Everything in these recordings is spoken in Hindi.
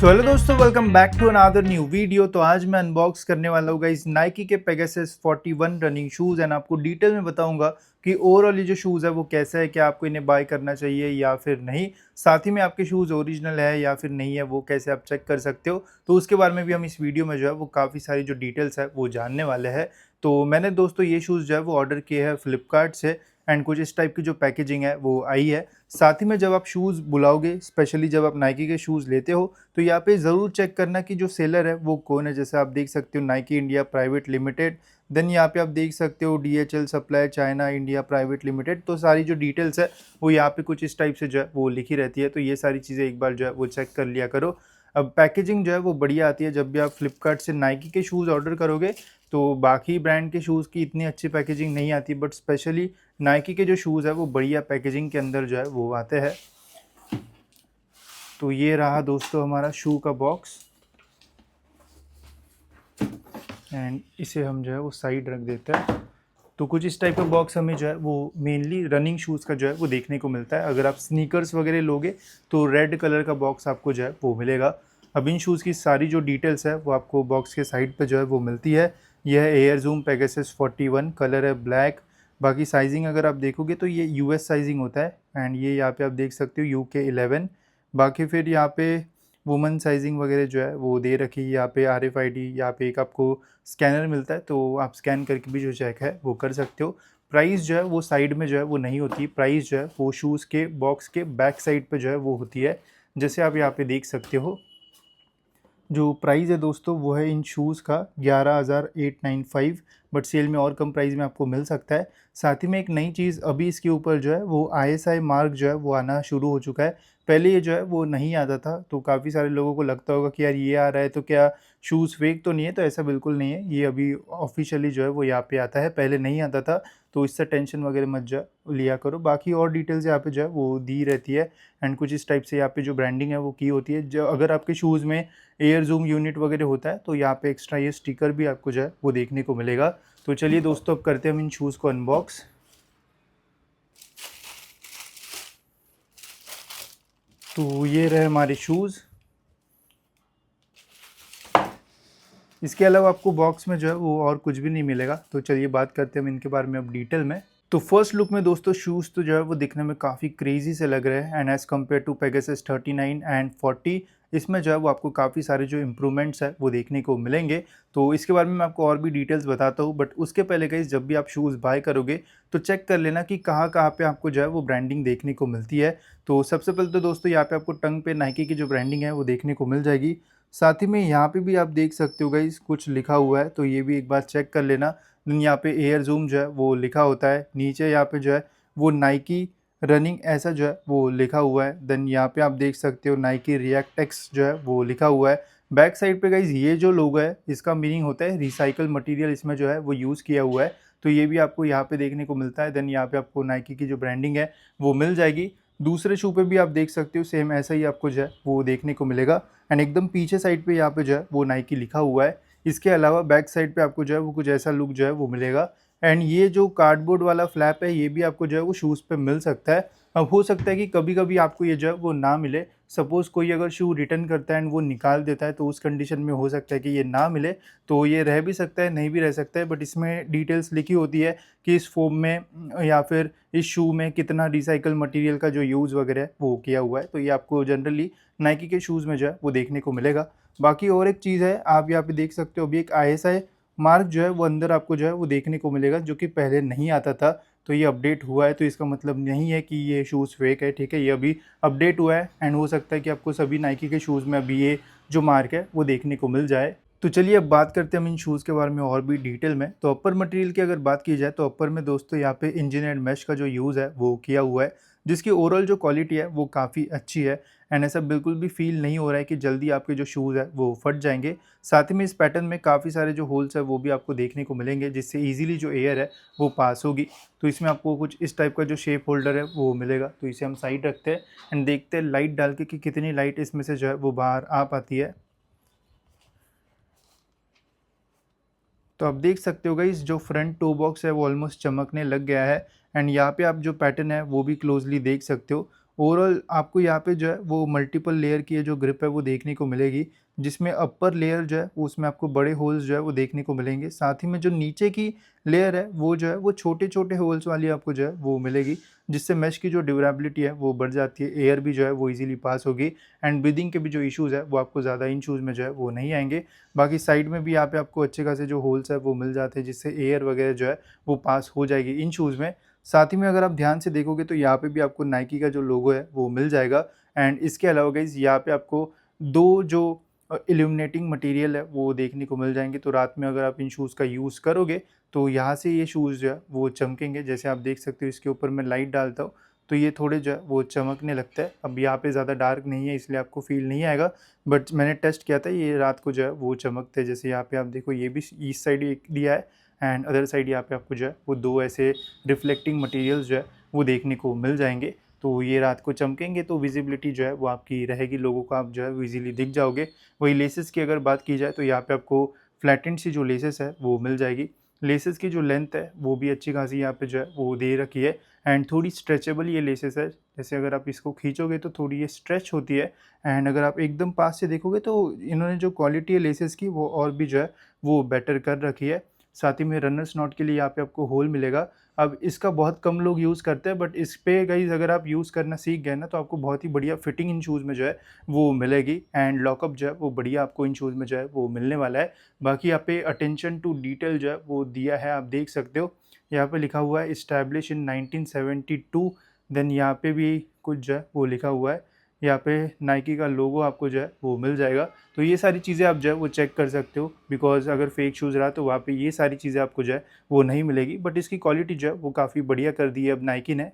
सो हेलो दोस्तों, welcome back to another new video. तो आज मैं अनबॉक्स करने वाला हूँ गाइस नाइकी के पेगासस 41 रनिंग शूज़ एंड आपको डिटेल में बताऊंगा कि ओवरऑल ये जो शूज़ है वो कैसा है, क्या आपको इन्हें बाय करना चाहिए या फिर नहीं। साथ ही में आपके शूज़ ओरिजिनल है या फिर नहीं है वो कैसे आप चेक कर सकते हो, तो उसके बारे में भी हम इस वीडियो में जो है वो काफ़ी सारी जो डिटेल्स है वो जानने वाले हैं। तो मैंने दोस्तों ये शूज़ जो है वो ऑर्डर किए हैं फ्लिपकार्ट से एंड कुछ इस टाइप की जो पैकेजिंग है वो आई है। साथ ही में जब आप शूज़ बुलाओगे, स्पेशली जब आप नाइकी के शूज़ लेते हो, तो यहाँ पे ज़रूर चेक करना कि जो सेलर है वो कौन है। जैसे आप देख सकते हो Nike India private limited, then यहाँ पे आप देख सकते हो DHL supply China India private limited. तो सारी जो डिटेल्स है वो यहाँ पे कुछ इस टाइप से जो है वो लिखी रहती है। तो ये सारी चीज़ें एक बार जो है वो चेक कर लिया करो। अब पैकेजिंग जो है वो बढ़िया आती है। जब भी आप फ्लिपकार्ट से नाइकी के शूज़ ऑर्डर करोगे तो बाकी ब्रांड के शूज़ की इतनी अच्छी पैकेजिंग नहीं आती, बट स्पेशली नाइकी के जो शूज़ है वो बढ़िया पैकेजिंग के अंदर जो है वो आते हैं। तो ये रहा दोस्तों हमारा शू का बॉक्स एंड इसे हम जो है वो साइड रख देते हैं। तो कुछ इस टाइप का बॉक्स हमें जो है वो मेनली रनिंग शूज़ का जो है वो देखने को मिलता है। अगर आप स्नीकर्स वगैरह लोगे तो रेड कलर का बॉक्स आपको जो है वो मिलेगा। अब इन शूज़ की सारी जो डिटेल्स है वो आपको बॉक्स के साइड पे जो है वो मिलती है। यह है एयर जूम पेगासस 41, कलर है ब्लैक। बाकी साइजिंग अगर आप देखोगे तो ये US साइजिंग होता है एंड ये यहाँ पे आप देख सकते हो UK 11। बाकी फिर यहाँ पे वुमन साइजिंग वगैरह जो है वो दे रखी है। यहाँ पे RFID, यहाँ पे एक आपको स्कैनर मिलता है तो आप स्कैन करके भी जो चेक है वो कर सकते हो। प्राइस जो है वो साइड में जो है वो नहीं होती, प्राइस जो है वो शूज़ के बॉक्स के बैक साइड पे जो है वो होती है। जैसे आप यहाँ पे देख सकते हो जो प्राइस है दोस्तों वो है इन शूज़ का 11,895, बट सेल में और कम प्राइस में आपको मिल सकता है। साथ ही में एक नई चीज़ अभी इसके ऊपर जो है वो ISI मार्क जो है वो आना शुरू हो चुका है। पहले ये जो है वो नहीं आता था, तो काफ़ी सारे लोगों को लगता होगा कि यार ये आ रहा है तो क्या शूज़ फेक तो नहीं है। तो ऐसा बिल्कुल नहीं है, ये अभी ऑफिशियली जो है वो यहाँ पे आता है, पहले नहीं आता था। तो इससे टेंशन वगैरह मत जा लिया करो। बाकी और डिटेल्स यहाँ पे जो है वो दी रहती है एंड कुछ इस टाइप से यहाँ पे जो ब्रांडिंग है वो की होती है। जो अगर आपके शूज़ में एयर जूम यूनिट वगैरह होता है तो यहाँ पे एक्स्ट्रा ये स्टिकर भी आपको जो है वो देखने को मिलेगा। तो चलिए दोस्तों अब करते हैं हम इन शूज़ को अनबॉक्स। तो ये रहे हमारे शूज़। इसके अलावा आपको बॉक्स में जो है वो और कुछ भी नहीं मिलेगा। तो चलिए बात करते हैं हम इनके बारे में अब डिटेल में। तो फर्स्ट लुक में दोस्तों शूज़ तो जो है वो दिखने में काफ़ी क्रेजी से लग रहे हैं and as compare to Pegasus 39 and 40 इसमें जो है वो आपको काफ़ी सारे जो इम्प्रूवमेंट्स है वो देखने को मिलेंगे। तो इसके बारे में मैं आपको और भी डिटेल्स बताता हूँ, बट उसके पहले गाइस जब भी आप शूज़ बाय करोगे तो चेक कर लेना कि कहाँ कहाँ पे आपको जो है वो ब्रांडिंग देखने को मिलती है। तो सबसे पहले तो दोस्तों यहाँ पे आपको टंग पे नाइकी की जो ब्रांडिंग है वो देखने को मिल जाएगी। साथ ही में यहाँ पे भी आप देख सकते हो गाइस कुछ लिखा हुआ है, तो ये भी एक बार चेक कर लेना। देन यहाँ पे एयर जूम जो है वो लिखा होता है, नीचे यहाँ पे जो है वो नाइकी रनिंग ऐसा जो है वो लिखा हुआ है। देन यहाँ पे आप देख सकते हो नाइकी रिएक्ट एक्स जो है वो लिखा हुआ है। बैक साइड पे गाइज ये जो लोगो है इसका मीनिंग होता है रिसाइकल मटेरियल, इसमें जो है वो यूज़ किया हुआ है। तो ये भी आपको यहाँ पे देखने को मिलता है। देन यहाँ पे आपको नाइकी की जो ब्रांडिंग है वो मिल जाएगी। दूसरे शू पे भी आप देख सकते हो सेम ऐसा ही आपको जो है वो देखने को मिलेगा एंड एकदम पीछे साइड पे यहाँ पे जो है वो नाइकी लिखा हुआ है। इसके अलावा बैक साइड पे आपको जो है वो कुछ ऐसा लुक जो है वो मिलेगा एंड ये जो कार्डबोर्ड वाला फ्लैप है ये भी आपको जो है वो शूज़ पे मिल सकता है। अब हो सकता है कि कभी कभी आपको ये जो है वो ना मिले। सपोज़ कोई अगर शू रिटर्न करता है एंड वो निकाल देता है तो उस कंडीशन में हो सकता है कि ये ना मिले। तो ये रह भी सकता है, नहीं भी रह सकता है, बट इसमें डिटेल्स लिखी होती है कि इस फोम में या फिर इस शू में कितना रिसाइकल मटेरियल का जो यूज़ वगैरह है वो किया हुआ है। तो ये आपको जनरली नाइकी के शूज़ में जो है वो देखने को मिलेगा। बाकी और एक चीज़ है, आप यहाँ पे देख सकते हो अभी एक ISI मार्क जो है वो अंदर आपको जो है वो देखने को मिलेगा, जो कि पहले नहीं आता था। तो ये अपडेट हुआ है, तो इसका मतलब नहीं है कि ये शूज़ फेक है, ठीक है। ये अभी अपडेट हुआ है एंड हो सकता है कि आपको सभी नाइकी के शूज़ में अभी ये जो मार्क है वो देखने को मिल जाए। तो चलिए अब बात करते हैं हम इन शूज़ के बारे में और भी डिटेल में। तो अपर मटेरियल की अगर बात की जाए तो अपर में दोस्तों यहाँ पे इंजीनियर्ड मैश का जो यूज़ है वो किया हुआ है, जिसकी ओवरऑल जो क्वालिटी है वो काफ़ी अच्छी है एंड ऐसा बिल्कुल भी फील नहीं हो रहा है कि जल्दी आपके जो शूज़ है वो फट जाएंगे। साथ ही में इस पैटर्न में काफ़ी सारे जो होल्स है वो भी आपको देखने को मिलेंगे, जिससे ईजिली जो एयर है वो पास होगी। तो इसमें आपको कुछ इस टाइप का जो शेप होल्डर है वो मिलेगा। तो इसे हम साइड रखते हैं एंड देखते हैं लाइट डाल के कि कितनी लाइट इसमें से जो है वो बाहर आ पाती है। तो आप देख सकते हो गाइस जो फ्रंट टो बॉक्स है वो ऑलमोस्ट चमकने लग गया है एंड यहाँ पे आप जो पैटर्न है वो भी क्लोजली देख सकते हो। ओवरऑल आपको यहाँ पे जो है वो मल्टीपल लेयर की ये जो ग्रिप है वो देखने को मिलेगी, जिसमें अपर लेयर जो है वो उसमें आपको बड़े होल्स जो है वो देखने को मिलेंगे। साथ ही में जो नीचे की लेयर है वो जो है वो छोटे-छोटे होल्स वाली आपको जो है वो मिलेगी, जिससे मेश की जो ड्यूरेबिलिटी है वो बढ़ जाती है, एयर भी जो है वो ईज़िली पास होगी एंड ब्रीथिंग के भी जो इश्यूज़ है वो आपको ज़्यादा इन शूज़ में जो है वो नहीं आएँगे। बाकी साइड में भी यहाँ पे आपको अच्छे खासे जो होल्स है वो मिल जाते हैं, जिससे एयर वगैरह जो है वो पास हो जाएगी इन शूज़ में। साथ ही में अगर आप ध्यान से देखोगे तो यहाँ पे भी आपको नाइकी का जो लोगो है वो मिल जाएगा एंड इसके अलावा गाइस यहाँ पे आपको 2 जो इल्यूमिनेटिंग मटेरियल है वो देखने को मिल जाएँगे। तो रात में अगर आप इन शूज़ का यूज़ करोगे तो यहाँ से ये शूज़ जो है वो चमकेंगे। जैसे आप देख सकते हो इसके ऊपर मैं लाइट डालता हूँ तो ये थोड़े जो है वो चमकने लगता है। अब यहाँ पे ज़्यादा डार्क नहीं है इसलिए आपको फ़ील नहीं आएगा, बट मैंने टेस्ट किया था, ये रात को जो है वो चमकते हैं। जैसे यहाँ पे आप देखो ये भी इस साइड एक दिया है एंड अदर साइड यहाँ पे आपको जो है वो 2 ऐसे रिफ्लेक्टिंग मटेरियल्स जो है वो देखने को मिल जाएँगे। तो ये रात को चमकेंगे तो विज़िबिलिटी जो है वो आपकी रहेगी, लोगों को आप जो है ईज़िली दिख जाओगे। वही लेसेस की अगर बात की जाए तो यहाँ पे आपको फ्लैटेंड सी जो लेसेस है वो मिल जाएगी। लेसेस की जो लेंथ है वो भी अच्छी खासी यहाँ पे जो है वो दे रखी है एंड थोड़ी स्ट्रेचेबल ये लेसेस है। जैसे अगर आप इसको खींचोगे तो थोड़ी ये स्ट्रेच होती है एंड अगर आप एकदम पास से देखोगे तो इन्होंने जो क्वालिटी है लेसेस की वो और भी जो है वो बेटर कर रखी है। साथ ही में रनर्स नॉट के लिए यहाँ पे आपको होल मिलेगा। अब इसका बहुत कम लोग यूज़ करते हैं, बट इस पे गाइस अगर आप यूज़ करना सीख गए ना तो आपको बहुत ही बढ़िया फिटिंग इन शूज़ में जो है वो मिलेगी एंड लॉकअप जो है वो बढ़िया आपको इन शूज़ में जो है वो मिलने वाला है। बाकी यहाँ पे अटेंशन टू डिटेल जो है वो दिया है, आप देख सकते हो। यहाँ पे लिखा हुआ है इस्टेब्लिश इन 1972, देन यहाँ पे भी कुछ जो है वो लिखा हुआ है। यहाँ पे नाइकी का लोगो आपको जो है वो मिल जाएगा। तो ये सारी चीज़ें आप जो है वो चेक कर सकते हो, बिकॉज़ अगर फेक शूज़ रहा तो वहाँ पे ये सारी चीज़ें आपको जो है वो नहीं मिलेगी, बट इसकी क्वालिटी जो है वो काफ़ी बढ़िया कर दी है अब नाइकी ने।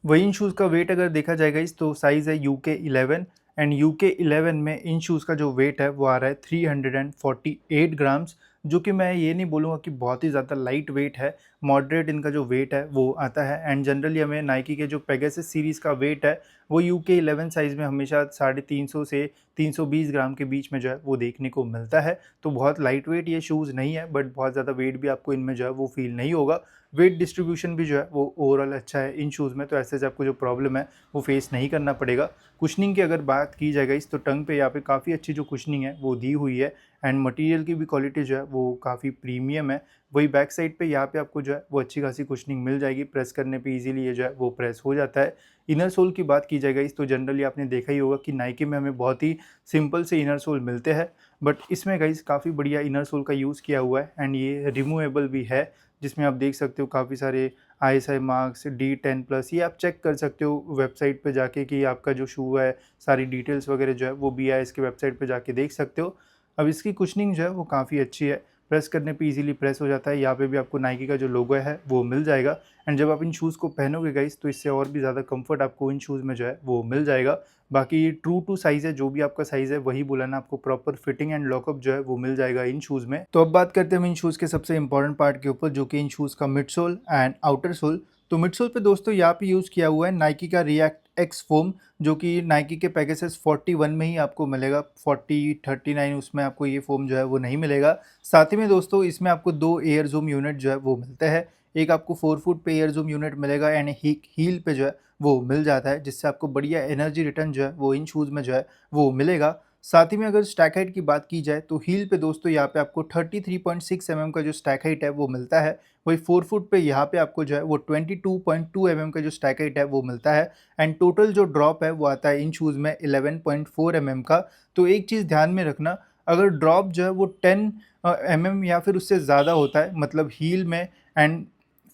वही इन शूज़ का वेट अगर देखा जाएगा इस तो साइज़ है यूके 11 एंड यूके 11 में इन शूज़ का जो वेट है वो आ रहा है 348 ग्राम्स, जो कि मैं ये नहीं बोलूँगा कि बहुत ही ज़्यादा लाइट वेट है, मॉडरेट इनका जो वेट है वो आता है। एंड जनरली हमें नाइकी के जो पेगासस सीरीज़ का वेट है वो यूके 11 साइज़ में हमेशा 350 से 320 ग्राम के बीच में जो है वो देखने को मिलता है। तो बहुत लाइट वेट ये शूज़ नहीं है, बट बहुत ज़्यादा वेट भी आपको इनमें जो है वो फ़ील नहीं होगा। वेट डिस्ट्रीब्यूशन भी जो है वो ओवरऑल अच्छा है इन शूज़ में, तो ऐसे आपको जो प्रॉब्लम है वो फेस नहीं करना पड़ेगा। कुशनिंग की अगर बात की जाएगा इस तो टंग पे यहाँ पे काफ़ी अच्छी जो कुशनिंग है वो दी हुई है एंड मटेरियल की भी क्वालिटी जो है वो काफ़ी प्रीमियम है। वही बैक साइड पे यहाँ पे आपको जो है वो अच्छी खासी कुशनिंग मिल जाएगी, प्रेस करने पे इजीली ये जो है वो प्रेस हो जाता है। इनर सोल की बात की जाएगा इस तो जनरली आपने देखा ही होगा कि नाइकी में हमें बहुत ही सिंपल से इनर सोल मिलते हैं, बट इसमें गाइस काफ़ी बढ़िया इनर सोल का यूज़ किया हुआ है एंड ये रिमूवेबल भी है, जिसमें आप देख सकते हो काफ़ी सारे आईएसआई मार्क्स D10+, ये आप चेक कर सकते हो वेबसाइट पे जाके कि आपका जो शू है सारी डिटेल्स वगैरह जो है वो BIS के वेबसाइट पे जाके देख सकते हो। अब इसकी कुशनिंग जो है वो काफ़ी अच्छी है, प्रेस करने पे इजीली प्रेस हो जाता है। यहाँ पे भी आपको नाइकी का जो लोगो है वो मिल जाएगा एंड जब आप इन शूज़ को पहनोगे गाइस तो इससे और भी ज़्यादा कंफर्ट आपको इन शूज़ में जो है वो मिल जाएगा। बाकी ट्रू टू साइज़ है, जो भी आपका साइज़ है वही बोला ना, आपको प्रॉपर फिटिंग एंड लॉकअप जो है वो मिल जाएगा इन शूज़ में। तो अब बात करते हैं हम इन शूज़ के सबसे इंपॉर्टेंट पार्ट के ऊपर, जो कि इन शूज़ का mid sole and outer sole. तो मिड सोल पे दोस्तों यहाँ पे यूज़ किया हुआ है नाइकी का रिएक्ट एक्स फोम, जो कि नाइकी के पेगासस 41 में ही आपको मिलेगा। 40, 39 उसमें आपको ये फोम जो है वो नहीं मिलेगा। साथ ही में दोस्तों इसमें आपको 2 एयर ज़ूम यूनिट जो है वो मिलते हैं। एक आपको 4 फुट पे एयर ज़ूम यूनिट मिलेगा एंड हील पे जो है वो मिल जाता है, जिससे आपको बढ़िया एनर्जी रिटर्न जो है वो इन शूज़ में जो है वो मिलेगा। साथ ही में अगर स्टैक हाइट की बात की जाए तो हील पे दोस्तों यहाँ पे आपको 33.6 का जो स्टैक हाइट है वो मिलता है। वही 4 फुट पे यहाँ पे आपको जो है वो 22.2 का जो स्टैक हाइट है वो मिलता है एंड टोटल जो ड्रॉप है वो आता है इन शूज़ में 11.4 का। तो एक चीज़ ध्यान में रखना, अगर ड्रॉप जो है वो 10 या फिर उससे ज़्यादा होता है, मतलब हील में एंड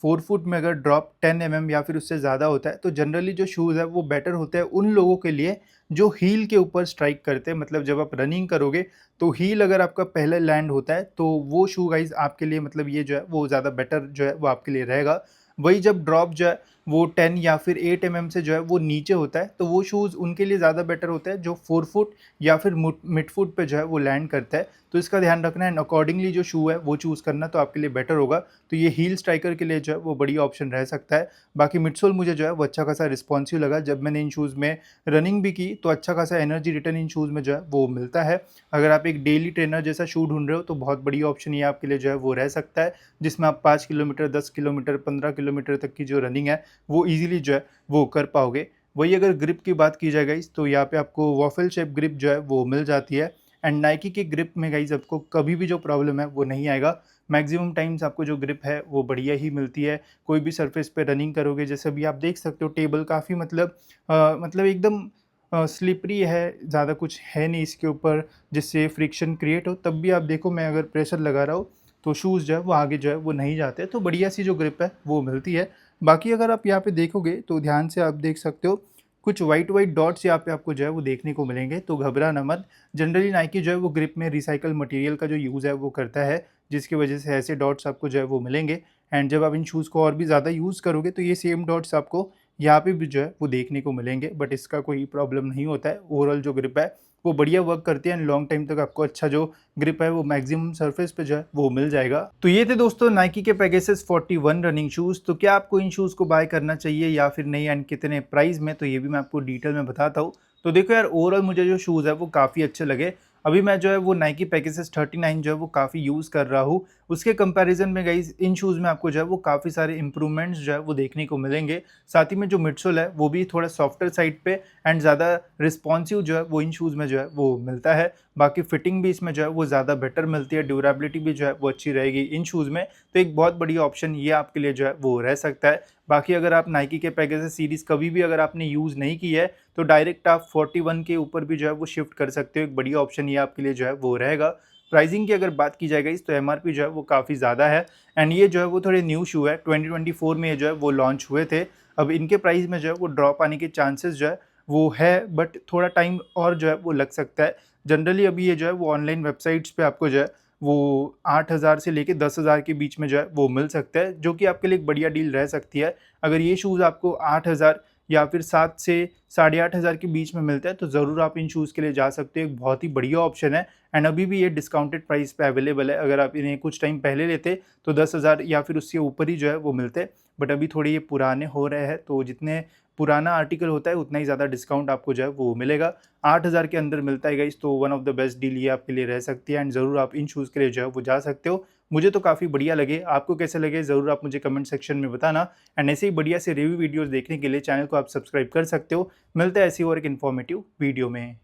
4 फुट में अगर ड्रॉप 10 या फिर उससे ज़्यादा होता है, तो जनरली जो शूज़ है वो बेटर होते हैं उन लोगों के लिए जो हील के ऊपर स्ट्राइक करते हैं। मतलब जब आप रनिंग करोगे तो हील अगर आपका पहले लैंड होता है तो वो शू गाइज आपके लिए, मतलब ये जो है वो ज़्यादा बेटर जो है वो आपके लिए रहेगा। वही जब ड्रॉप जो है वो 10 या फिर 8 से जो है वो नीचे होता है, तो वो शूज़ उनके लिए ज़्यादा बेटर होता है जो 4 फुट या फिर मिड फुट पे जो है वो लैंड करता है। तो इसका ध्यान रखना एंड अकॉर्डिंगली जो शू है वो चूज़ करना तो आपके लिए बेटर होगा। तो ये हील स्ट्राइकर के लिए जो है वो बढ़िया ऑप्शन रह सकता है। बाकी मिडसोल मुझे जो है वो अच्छा खासा रिस्पॉन्सिव लगा। जब मैंने इन शूज़ में रनिंग भी की तो अच्छा खासा एनर्जी रिटर्न इन शूज़ में जो है वो मिलता है। अगर आप एक डेली ट्रेनर जैसा शू ढूंढ रहे हो तो बहुत बढ़िया ऑप्शन ये आपके लिए जो है वो रह सकता है, जिसमें आप 5 किलोमीटर, 10 किलोमीटर, 15 किलोमीटर तक की जो रनिंग है वो ईजिली जो है वो कर पाओगे। वही अगर ग्रिप की बात की जाए गाइस, तो यहाँ पे आपको वॉफल शेप ग्रिप जो है वो मिल जाती है। एंड नाइकी की ग्रिप में गाइस आपको कभी भी जो प्रॉब्लम है वो नहीं आएगा। मैक्सिमम टाइम्स आपको जो ग्रिप है वो बढ़िया ही मिलती है। कोई भी सरफेस पे रनिंग करोगे, जैसे अभी आप देख सकते हो टेबल काफ़ी मतलब एकदम स्लिपरी है, ज़्यादा कुछ है नहीं इसके ऊपर जिससे फ्रिक्शन क्रिएट हो। तब भी आप देखो, मैं अगर प्रेशर लगा रहा हूँ तो शूज़ जो है वो आगे जो है वो नहीं जाते, तो बढ़िया सी जो ग्रिप है वो मिलती है। बाकी अगर आप यहाँ पे देखोगे तो ध्यान से आप देख सकते हो, कुछ वाइट वाइट डॉट्स यहाँ पे आपको जो है वो देखने को मिलेंगे, तो घबराना मत। जनरली नाइकी जो है वो ग्रिप में रिसाइकल मटेरियल का जो यूज़ है वो करता है, जिसकी वजह से ऐसे डॉट्स आपको जो है वो मिलेंगे। एंड जब आप इन शूज़ को और भी ज़्यादा यूज़ करोगे तो ये सेम डॉट्स आपको यहाँ पे भी जो है वो देखने को मिलेंगे, बट इसका कोई प्रॉब्लम नहीं होता है। ओवरऑल जो ग्रिप है वो बढ़िया वर्क करती है एंड लॉन्ग टाइम तक आपको अच्छा जो ग्रिप है वो मैक्सिमम सरफेस पे जो है वो मिल जाएगा। तो ये थे दोस्तों नाइकी के पेगासस 41 रनिंग शूज़। तो क्या आपको इन शूज़ को बाय करना चाहिए या फिर नहीं, एंड कितने प्राइस में, तो ये भी मैं आपको डिटेल में बताता हूँ। तो देखो यार, ओवरऑल मुझे जो शूज़ है वो काफ़ी अच्छे लगे। अभी मैं जो है वो नाइकी पेगासस 39 जो है वो काफ़ी यूज़ कर रहा हूँ। उसके कंपैरिजन में गाइस इन शूज़ में आपको जो है वो काफ़ी सारे इंप्रूवमेंट्स जो है वो देखने को मिलेंगे। साथ ही में जो मिडसोल है वो भी थोड़ा सॉफ्टर साइड पे एंड ज़्यादा रिस्पॉन्सिव जो है वो इन शूज़ में जो है वो मिलता है। बाकी फिटिंग भी इसमें जो है वो ज़्यादा बेटर मिलती है, ड्यूरेबिलिटी भी जो है वो अच्छी रहेगी इन शूज़ में। तो एक बहुत बढ़िया ऑप्शन ये आपके लिए जो है वो रह सकता है। बाकी अगर आप नाइकी के पेगासस सीरीज़ कभी भी अगर आपने यूज़ नहीं की है तो डायरेक्ट आप 41 के ऊपर भी जो है वो शिफ्ट कर सकते हो। एक बढ़िया ऑप्शन ये आपके लिए जो है वो रहेगा। प्राइसिंग की अगर बात की जाएगी तो एमआरपी जो है वो काफ़ी ज़्यादा है एंड ये जो है वो थोड़े न्यू शू है, 2024 में ये जो है वो लॉन्च हुए थे। अब इनके प्राइस में जो है वो ड्रॉप आने के चांसेस जो है वो है, बट थोड़ा टाइम और जो है वो लग सकता है। जनरली अभी ये जो है वो ऑनलाइन वेबसाइट्स पे आपको जो है वो 8,000 से लेके 10,000 के बीच में जो है वो मिल सकता है, जो कि आपके लिए एक बढ़िया डील रह सकती है। अगर ये शूज़ आपको 8,000 या फिर 7 से 8,500 के बीच में मिलता है तो ज़रूर आप इन शूज़ के लिए जा सकते हो। एक बहुत ही बढ़िया ऑप्शन है एंड अभी भी ये डिस्काउंटेड प्राइस पे अवेलेबल है। अगर आप इन्हें कुछ टाइम पहले लेते तो 10,000 या फिर उससे ऊपर ही जो है वो मिलते, बट अभी थोड़े ये पुराने हो रहे हैं, तो जितने पुराना आर्टिकल होता है उतना ही ज़्यादा डिस्काउंट आपको जो है वो मिलेगा। 8,000 के अंदर मिलता है गाइस, तो one of the best deal ये आपके लिए रह सकती है एंड ज़रूर आप इन शूज़ के लिए जो है वो जा सकते हो। मुझे तो काफ़ी बढ़िया लगे, आपको कैसे लगे ज़रूर आप मुझे कमेंट सेक्शन में बताना। एंड ऐसे ही बढ़िया से रिव्यू वीडियोज़ देखने के लिए चैनल को आप सब्सक्राइब कर सकते हो। मिलते हैं ऐसी और एक इन्फॉर्मेटिव वीडियो में।